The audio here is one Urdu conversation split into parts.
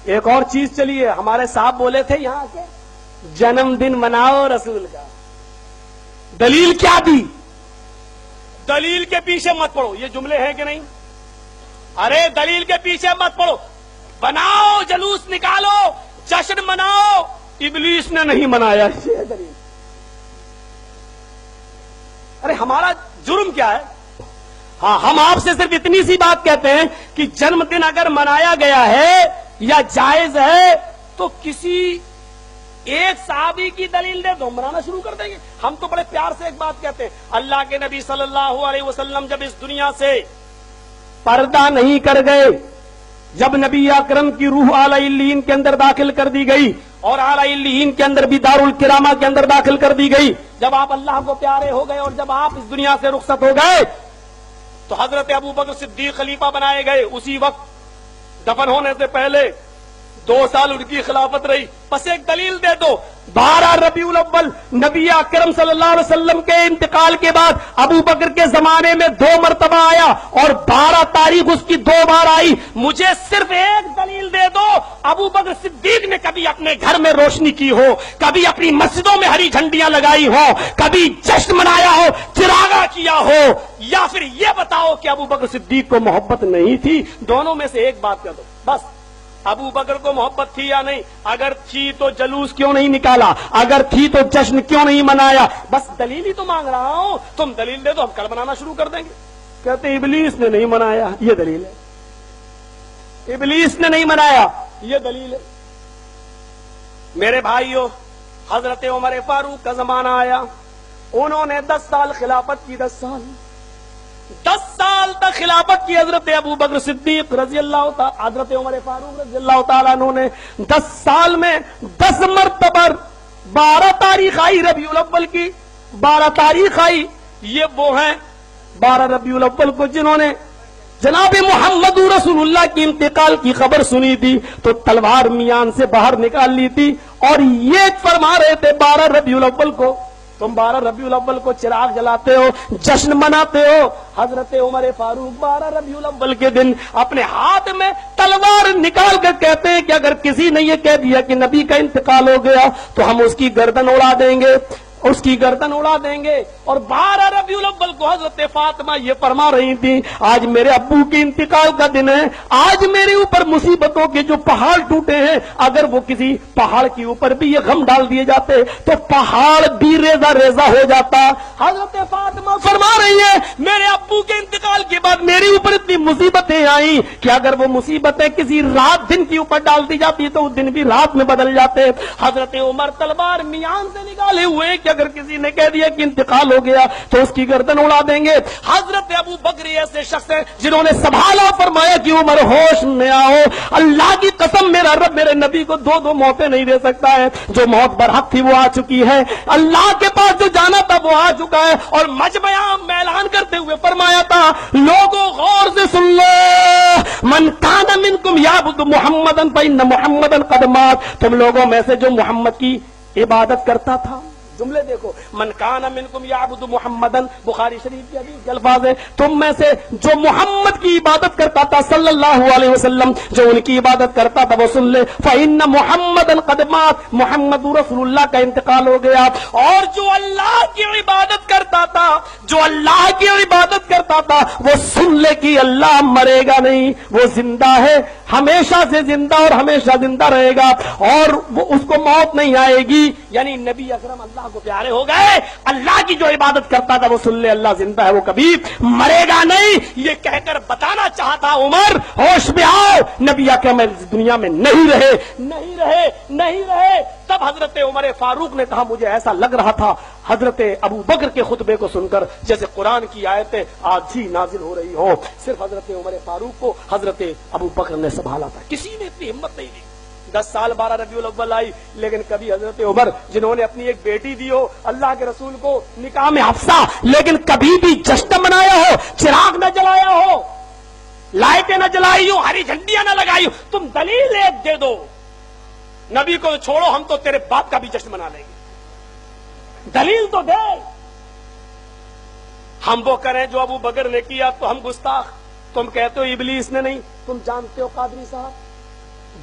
ایک اور چیز چلی ہے، ہمارے صاحب بولے تھے یہاں کے جنم دن مناؤ رسول کا، دلیل کیا دی؟ دلیل کے پیچھے مت پڑو، یہ جملے ہیں کہ نہیں؟ ارے دلیل کے پیچھے مت پڑو، بناؤ جلوس نکالو جشن مناؤ، ابلیس نے نہیں منایا، یہ دلیل۔ ارے ہمارا جرم کیا ہے؟ ہاں ہم آپ سے صرف اتنی سی بات کہتے ہیں کہ جنم دن اگر منایا گیا ہے یا جائز ہے تو کسی ایک صحابی کی دلیل دے دو، منانا شروع کر دیں گے۔ ہم تو بڑے پیار سے ایک بات کہتے ہیں، اللہ کے نبی صلی اللہ علیہ وسلم جب اس دنیا سے پردہ نہیں کر گئے، جب نبی اکرم کی روح اعلی علیین کے اندر داخل کر دی گئی اور اعلی علیین کے اندر بھی دار الکرامہ کے اندر داخل کر دی گئی، جب آپ اللہ کو پیارے ہو گئے اور جب آپ اس دنیا سے رخصت ہو گئے تو حضرت ابو بکر صدیق خلیفہ بنائے گئے۔ اسی وقت دفن ہونے سے پہلے 2 سال ان کی خلافت رہی۔ بس ایک دلیل دے دو، 12 ربیع الاول نبی اکرم صلی اللہ علیہ وسلم کے انتقال کے بعد ابو بکر کے زمانے میں 2 مرتبہ آیا اور 12 تاریخ اس کی 2 بار آئی۔ مجھے صرف ایک دلیل دے دو، ابو بکر صدیق نے کبھی اپنے گھر میں روشنی کی ہو، کبھی اپنی مسجدوں میں ہری جھنڈیاں لگائی ہو، کبھی جشن منایا ہو، چراغاں کیا ہو، یا پھر یہ بتاؤ کہ ابو بکر صدیق کو محبت نہیں تھی؟ دونوں میں سے ایک بات کر دو بس۔ ابو بکر کو محبت تھی یا نہیں؟ اگر تھی تو جلوس کیوں نہیں نکالا؟ اگر تھی تو جشن کیوں نہیں منایا؟ بس دلیل ہی تو مانگ رہا ہوں، تم دلیل دے دو، ہم کل منانا شروع کر دیں گے۔ کہتے ابلیس نے نہیں منایا، یہ دلیل ہے۔ ابلیس نے نہیں منایا، یہ دلیل ہے۔ میرے بھائیو، حضرت عمر فاروق کا زمانہ آیا، انہوں نے 10 سال خلافت کی، 10 سال تک خلافت کی حضرت ابو بکر صدیق رضی اللہ تعالی، حضرت عمر فاروق رضی اللہ تعالیٰ عنہ نے 10 سال میں 10 مرتبہ 12 تاریخ آئی ربیع الاول کی، 12 تاریخ آئی۔ یہ وہ ہیں 12 ربیع الاول کو جنہوں نے جناب محمد رسول اللہ کی انتقال کی خبر سنی تھی تو تلوار میان سے باہر نکال لی تھی، اور یہ فرما رہے تھے 12 ربیع الاول کو تم 12 ربیع الاول کو چراغ جلاتے ہو، جشن مناتے ہو۔ حضرت عمر فاروق 12 ربیع الاول کے دن اپنے ہاتھ میں تلوار نکال کر کہتے ہیں کہ اگر کسی نے یہ کہہ دیا کہ نبی کا انتقال ہو گیا تو ہم اس کی گردن اڑا دیں گے، اس کی گردن اڑا دیں گے۔ اور 12 ربیع الاول کو حضرت فاطمہ یہ فرما رہی تھی، آج میرے ابو کے انتقال کا دن ہے، آج میرے اوپر مصیبتوں کے جو پہاڑ ٹوٹے ہیں، اگر وہ کسی پہاڑ کے اوپر بھی یہ غم ڈال دیے جاتے تو پہاڑ بھی ریزہ ریزہ ہو جاتا۔ حضرت فاطمہ فرما رہی ہے، میرے ابو کے انتقال کے بعد میرے اوپر اتنی مصیبتیں آئیں کہ اگر وہ مصیبتیں کسی رات دن کے اوپر ڈال دی جاتی تو وہ دن بھی رات میں بدل جاتے۔ حضرت عمر تلوار میان سے نکالے ہوئے کہ اگر کسی نے کہہ دیا کہ انتقال ہو گیا تو اس کی گردن اڑا دیں گے۔ حضرت ابو بکر ایسے شخص ہیں جنہوں نے سنبھالا، فرمایا کہ عمر ہوش میں آؤ، اللہ کی قسم میرا رب میرے نبی کو 2 موتیں نہیں دے سکتا ہے، جو موت برحق تھی وہ آ چکی ہے، اللہ کے پاس جو جانا تھا وہ آ چکا ہے۔ اور مجمع میں اعلان کرتے ہوئے فرمایا تھا، لوگوں غور سے سن لو، من کان منکم یعبد محمدا فإن محمدا قد مات، تم لوگوں میں سے جو محمد کی عبادت کرتا تھا، جملے دیکھو، من کان منکم یعبد محمدا، بخاری شریف کی حدیث کے الفاظ ہیں، تم میں سے جو محمد کی عبادت کرتا تھا صلی اللہ علیہ وسلم، جو ان کی عبادت کرتا تھا وہ سن لے، فإن محمدا قد مات، محمد رسول اللہ کا انتقال ہو گیا۔ اور جو اللہ کی عبادت کرتا تھا، جو اللہ کی عبادت کرتا تھا وہ سن لے کہ اللہ مرے گا نہیں، وہ زندہ ہے، ہمیشہ سے زندہ اور ہمیشہ زندہ رہے گا، اور وہ اس کو موت نہیں آئے گی۔ یعنی نبی اکرم اللہ کو پیارے ہو گئے، اللہ کی جو عبادت کرتا تھا وہ سن لے اللہ زندہ ہے، وہ کبھی مرے گا نہیں۔ یہ کہہ کر بتانا چاہتا عمر، ہوش میں آؤ، نبی اکرم اس دنیا میں نہیں رہے، نہیں رہے، نہیں رہے۔ تب حضرت عمر فاروق نے کہا، مجھے ایسا لگ رہا تھا حضرت ابو بکر کے خطبے کو سن کر جیسے قرآن کی آیتیں آج ہی نازل ہو رہی ہوں۔ صرف حضرت عمر فاروق کو حضرت ابو بکر نے سنبھالا تھا، کسی نے اتنی ہمت نہیں دی۔ 10 سال 12 ربیع الاول آئی، لیکن کبھی حضرت عمر جنہوں نے اپنی ایک بیٹی دی ہو اللہ کے رسول کو نکاح میں حفصہ، لیکن کبھی بھی جشن منایا ہو، چراغ نہ جلایا ہو، لائٹیں نہ جلائی ہو، ہری جھنڈیاں نہ لگائی ہو، تم دلیل ایک دے دو، نبی کو چھوڑو ہم تو تیرے باپ کا بھی جشن منا لیں گے، دلیل تو دے۔ ہم وہ کریں جو ابو بکر نے کیا تو ہم گستاخ، تم کہتے ہو ابلیس نے نہیں، تم جانتے ہو قادری صاحب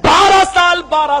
12